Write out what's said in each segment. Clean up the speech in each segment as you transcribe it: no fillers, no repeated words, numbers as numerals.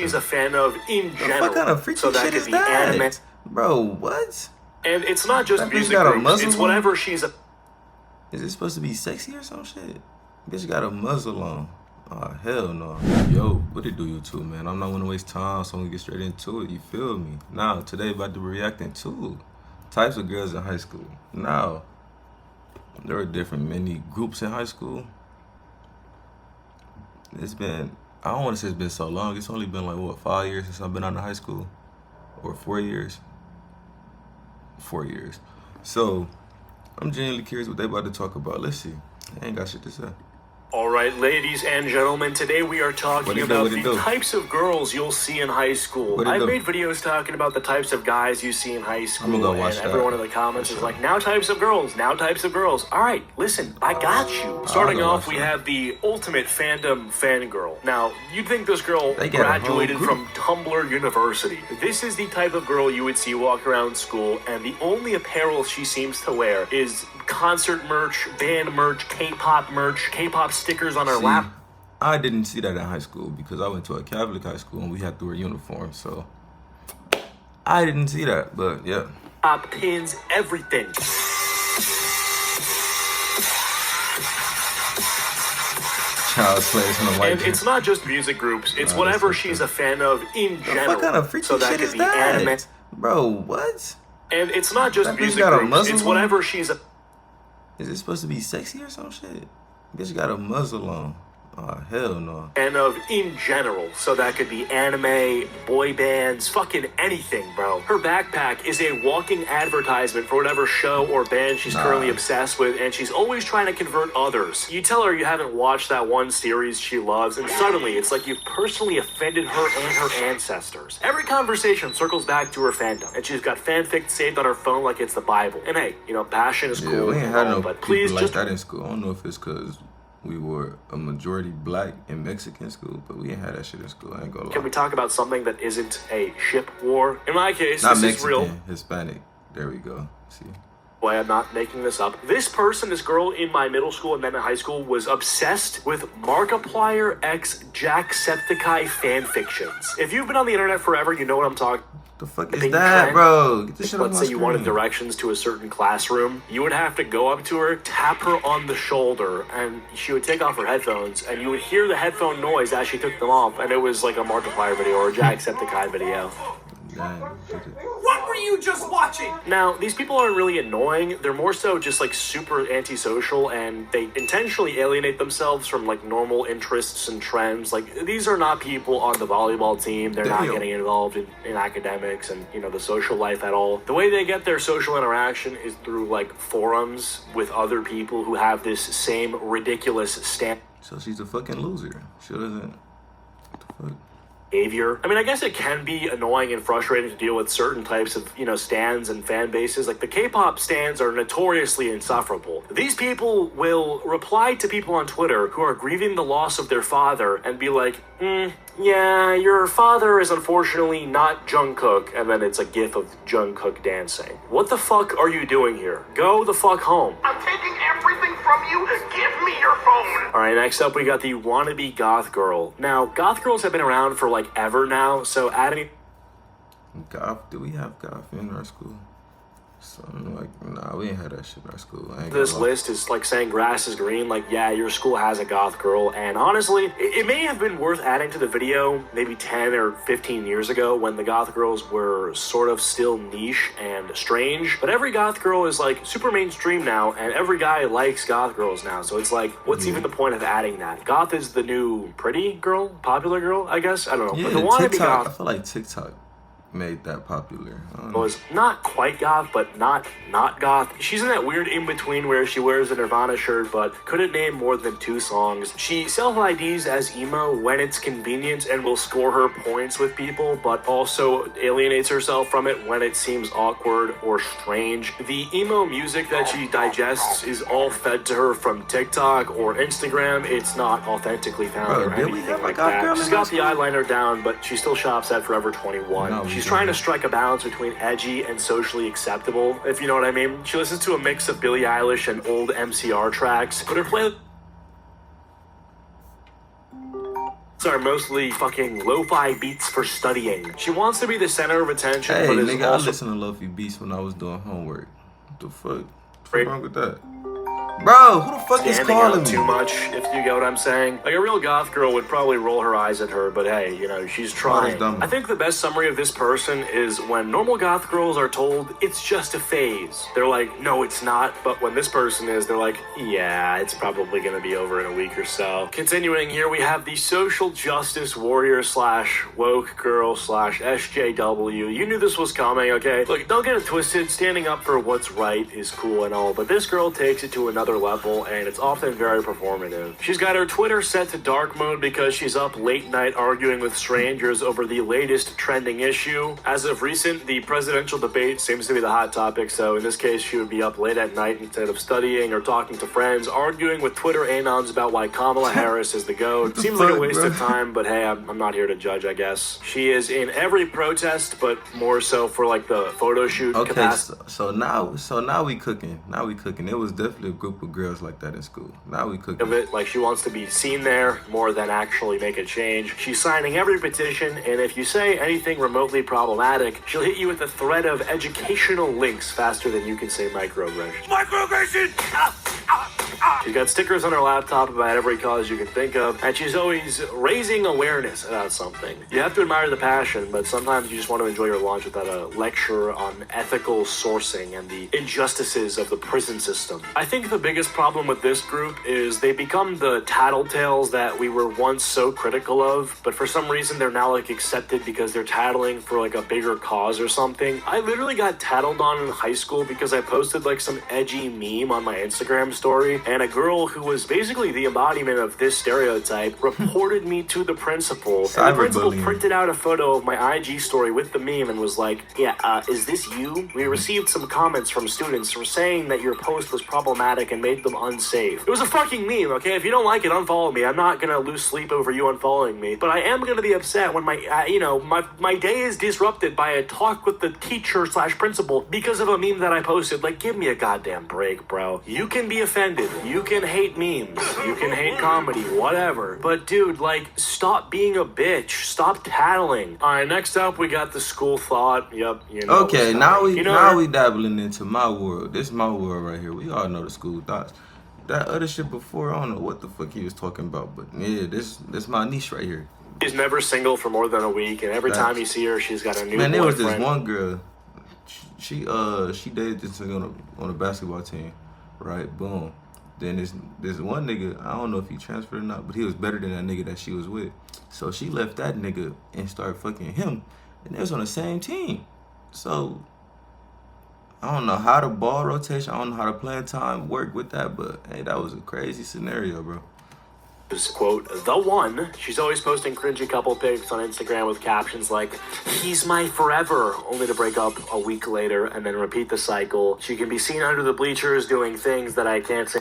she's a fan of in general. What kind of freaky so that shit could is be that? anime. Bro, what? And it's not just that music got a groups, muzzle it's on? whatever she's a... Is it supposed to be sexy or some shit? Bitch got a muzzle on. Oh, hell no. Yo, what it do, YouTube, man? I'm not gonna waste time, so I'm gonna get straight into it, you feel me? Now, today about to be reacting to types of girls in high school. Now, there are different many groups in high school. It's been, I don't want to say it's been so long. It's only been like, what, 5 years since I've been out of high school? Or 4 years? 4 years. So, I'm genuinely curious what they about to talk about. Let's see. I ain't got shit to say. All right, ladies and gentlemen, today we are talking about the types of girls you'll see in high school. I've made videos talking about the types of guys you see in high school, I'm gonna go watch and everyone in the comments is like, now types of girls, now types of girls. All right, listen, I got you. Starting off, we have the ultimate fandom fangirl. Now, you'd think this girl graduated from Tumblr University. This is the type of girl you would see walk around school, and the only apparel she seems to wear is concert merch, band merch, K-pop stickers on her lap. I didn't see that in high school because I went to a Catholic high school and we had to wear uniforms, so I didn't see that, but yeah. Pins, everything. Child slaves in the white. And it's not just music groups, it's whatever she's a fan of in general. What kind of freaky shit is that? Anime. Bro, what? And it's not just music groups, it's whatever she's a... Is it supposed to be sexy or some shit? Bitch got a muzzle on. Oh, hell no. And of in general, so that could be anime, boy bands, fucking anything, bro. Her backpack is a walking advertisement for whatever show or band she's currently obsessed with, and she's always trying to convert others. You tell her you haven't watched that one series she loves, and suddenly it's like you've personally offended her and her ancestors. Every conversation circles back to her fandom, and she's got fanfic saved on her phone like it's the Bible. And hey, you know, passion is cool, we ain't had no but please like just... that in school. I don't know if it's because we were a majority black in Mexican school, but we ain't had that shit in school. I ain't gonna lie. Can we talk about something that isn't a ship war? In my case, not this Mexican, is real. Hispanic. There we go. See. Boy, I'm not making this up. This girl in my middle school and then in high school was obsessed with Markiplier x Jacksepticeye fanfictions. If you've been on the internet forever, you know what I'm talking. The fuck is that, bro? Get this shit Let's say you wanted directions to a certain classroom. You would have to go up to her, tap her on the shoulder, and she would take off her headphones, and you would hear the headphone noise as she took them off, and it was like a Markiplier video or a Jacksepticeye video. What were you just watching? Now, these people aren't really annoying. They're more so just like super antisocial, and they intentionally alienate themselves from like normal interests and trends. Like, these are not people on the volleyball team. They're not getting involved in academics and, you know, the social life at all. The way they get their social interaction is through like forums with other people who have this same ridiculous So she's a fucking loser. She doesn't. What the fuck? Behavior. I mean, I guess it can be annoying and frustrating to deal with certain types of, you know, stans and fan bases. Like, the K-pop stans are notoriously insufferable. These people will reply to people on Twitter who are grieving the loss of their father and be like, yeah, your father is unfortunately not Jungkook, and then it's a gif of Jungkook dancing. What the fuck are you doing here? Go the fuck home. I'm taking everything from you. Give me your phone. All right, next up we got the wannabe goth girl. Now, goth girls have been around for like ever now, so adding... Goth? Do we have goth in our school? Something like, nah, we ain't had that shit in our school. This list is like saying grass is green, like, yeah, your school has a goth girl, and honestly, it may have been worth adding to the video maybe 10 or 15 years ago when the goth girls were sort of still niche and strange, but every goth girl is like super mainstream now, and every guy likes goth girls now, so it's like, what's even the point of adding that? Goth is the new pretty girl, popular girl, I guess? I don't know. Yeah, but the wannabe TikTok, goth, I feel like TikTok made that popular. was not quite goth, but not goth. She's in that weird in-between where she wears a Nirvana shirt but couldn't name more than 2 songs. She self-IDs as emo when it's convenient and will score her points with people, but also alienates herself from it when it seems awkward or strange. The emo music that she digests is all fed to her from TikTok or Instagram. It's not authentically found or anything like that. She's got the eyeliner down, but she still shops at Forever 21. She's trying to strike a balance between edgy and socially acceptable, if you know what I mean. She listens to a mix of Billie Eilish and old MCR tracks, but her play... are mostly fucking lo-fi beats for studying. She wants to be the center of attention, Hey, but is nigga, I also listened to Lofi beats when I was doing homework. What the fuck? What's wrong with that? Bro, who the fuck is standing calling out me? too much, if you get what I'm saying. Like, a real goth girl would probably roll her eyes at her, but hey, you know, she's trying. dumb. I think the best summary of this person is when normal goth girls are told it's just a phase. They're like, no, it's not. But when this person is, they're like, yeah, it's probably gonna be over in a week or so. Continuing here, we have the social justice warrior slash woke girl slash SJW. You knew this was coming, okay? Look, don't get it twisted. Standing up for what's right is cool and all, but this girl takes it to another level, and it's often very performative. She's got her Twitter set to dark mode because she's up late night arguing with strangers over the latest trending issue. As of recent, the presidential debate seems to be the hot topic, so in this case, she would be up late at night instead of studying or talking to friends, arguing with Twitter anons about why Kamala Harris is the GOAT. Seems like a waste of time, but hey, I'm not here to judge, I guess. She is in every protest, but more so for like the photo shoot capacity. So now we cooking. Now we cooking. It was definitely a group of girls like that in school. Now we cooking. Of it, like she wants to be seen there more than actually make a change. She's signing every petition, and if you say anything remotely problematic, she'll hit you with a thread of educational links faster than you can say microaggression. Microaggression! She's got stickers on her laptop about every cause you can think of, and she's always raising awareness about something. You have to admire the passion, but sometimes you just want to enjoy your lunch without a lecture on ethical sourcing and the injustices of the prison system. I think the biggest problem with this group is they become the tattletales that we were once so critical of, but for some reason they're now like accepted because they're tattling for like a bigger cause or something. I literally got tattled on in high school because I posted like some edgy meme on my Instagram story, and a girl who was basically the embodiment of this stereotype reported me to the principal. And the principal printed out a photo of my IG story with the meme and was like, yeah, is this you? We received some comments from students who were saying that your post was problematic and made them unsafe. It was a fucking meme, okay? If you don't like it, unfollow me. I'm not gonna lose sleep over you unfollowing me, but I am gonna be upset when my day is disrupted by a talk with the teacher slash principal because of a meme that I posted. Like, give me a goddamn break, bro. You can be offended. You can hate memes. You can hate comedy, whatever. But dude, like, stop being a bitch. Stop tattling. Alright, next up we got the school thought. Yep, you know. Okay, now we dabbling into my world. This is my world right here. We all know the school thoughts. That other shit before, I don't know what the fuck he was talking about, but yeah, this my niche right here. She's never single for more than a week, and every time you see her, she's got a new boyfriend. There was this one girl. She dated this nigga on a basketball team, right? Boom. Then this one nigga, I don't know if he transferred or not, but he was better than that nigga that she was with. So she left that nigga and started fucking him, and they was on the same team. So I don't know how the ball rotation, I don't know how the playing time worked with that, but hey, that was a crazy scenario, bro. Quote, the one. She's always posting cringy couple pics on Instagram with captions like, he's my forever, only to break up a week later and then repeat the cycle. She can be seen under the bleachers doing things that I can't say.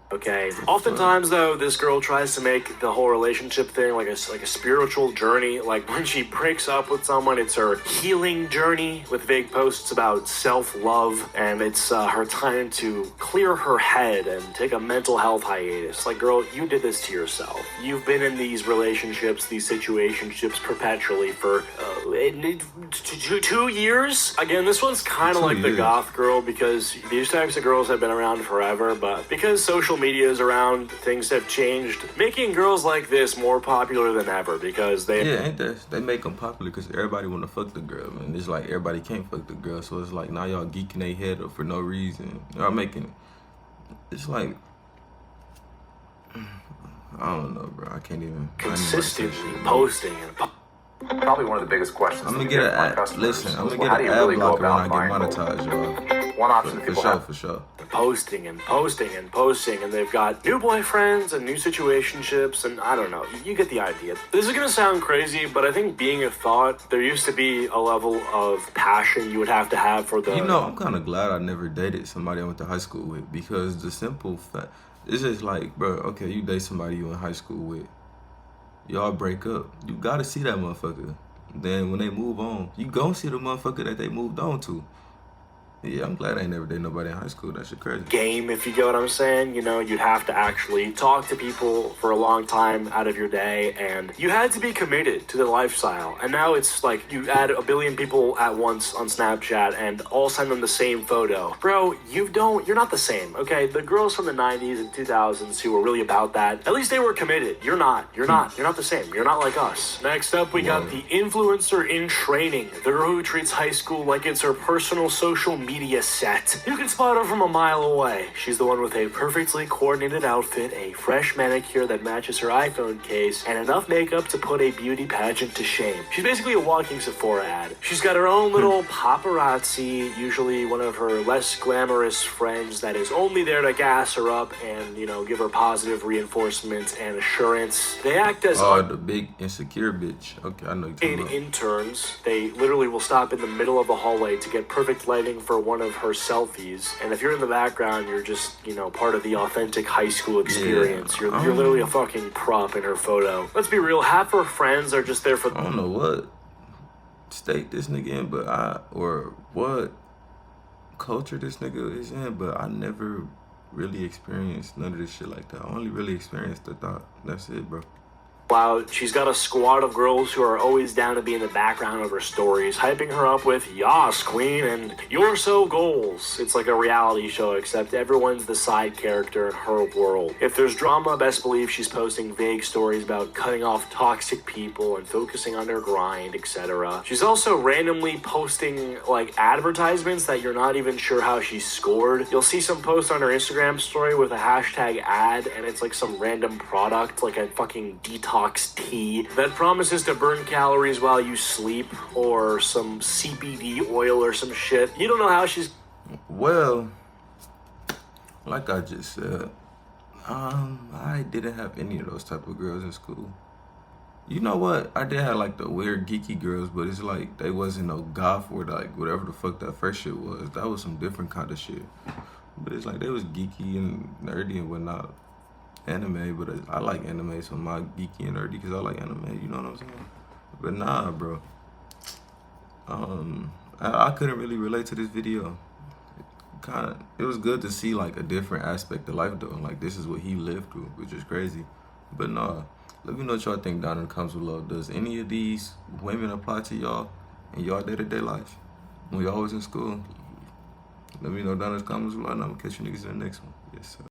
Okay. Oftentimes, though, this girl tries to make the whole relationship thing like a spiritual journey. Like, when she breaks up with someone, it's her healing journey with vague posts about self-love, and it's her time to clear her head and take a mental health hiatus. Like, girl, you did this to yourself. You've been in these relationships, these situationships perpetually for 2 years? Again, this one's kind of like the goth girl, because these types of girls have been around forever, but because social media is around, things have changed, making girls like this more popular than ever because they make them popular because everybody want to fuck the girl, man. It's like everybody can't fuck the girl, so it's like now y'all geeking their head up for no reason. Y'all making it's like I don't know, bro. I can't even consistently posting and Probably one of the biggest questions. I'm gonna get an ad blocker when I get monetized, y'all. One option For sure. Posting, and they've got new boyfriends and new situationships, and I don't know, you get the idea. This is gonna sound crazy, but I think being a thought, there used to be a level of passion you would have to have for the... You know, I'm kind of glad I never dated somebody I went to high school with, because the simple fact, it's just like, bro, okay, you date somebody you in high school with, y'all break up, you gotta see that motherfucker. Then when they move on, you gon' see the motherfucker that they moved on to. Yeah, I'm glad I ain't never dated nobody in high school. That shit crazy. Game, if you get what I'm saying. You know, you'd have to actually talk to people for a long time out of your day, and you had to be committed to the lifestyle. And now it's like you add a billion people at once on Snapchat and all send them the same photo. Bro, you're not the same, okay? The girls from the 90s and 2000s who were really about that, at least they were committed. You're not the same. You're not like us. Next up, we got the influencer in training, the girl who treats high school like it's her personal social media set. You can spot her from a mile away. She's the one with a perfectly coordinated outfit, a fresh manicure that matches her iPhone case, and enough makeup to put a beauty pageant to shame. She's basically a walking Sephora ad. She's got her own little paparazzi, usually one of her less glamorous friends that is only there to gas her up and, you know, give her positive reinforcement and assurance. They act as the big insecure bitch. Okay, I know you're talking about. interns. They literally will stop in the middle of the hallway to get perfect lighting for one of her selfies. And if you're in the background, you're just, you know, part of the authentic high school experience. Yeah. You're literally a fucking prop in her photo. Let's be real, half her friends are just there for I don't know what state this nigga in, or what culture this nigga is in, but I never really experienced none of this shit like that. I only really experienced the thought. That's it, bro. Wow, she's got a squad of girls who are always down to be in the background of her stories, hyping her up with "Yas, queen," and "You're so goals." It's like a reality show, except everyone's the side character in her world. If there's drama, best believe she's posting vague stories about cutting off toxic people and focusing on their grind, etc. She's also randomly posting, like, advertisements that you're not even sure how she scored. You'll see some post on her Instagram story with a hashtag ad, and it's like some random product, like a fucking detox tea that promises to burn calories while you sleep, or some CBD oil or some shit. You don't know how she's... Well, like I just said, I didn't have any of those type of girls in school. You know what? I did have like the weird geeky girls, but it's like they wasn't no goth or like whatever the fuck that first shit was. That was some different kind of shit. But it's like they was geeky and nerdy and whatnot. Anime, but I like anime, so I'm not geeky and nerdy because I like anime, you know what I'm saying? But nah, bro. I couldn't really relate to this video. It was good to see like a different aspect of life though. Like this is what he lived through, which is crazy. But nah, let me know what y'all think down in the comments below. Does any of these women apply to y'all in y'all day-to-day life when y'all was in school? Let me know down in the comments below, and I'm gonna catch you niggas in the next one. Yes, sir.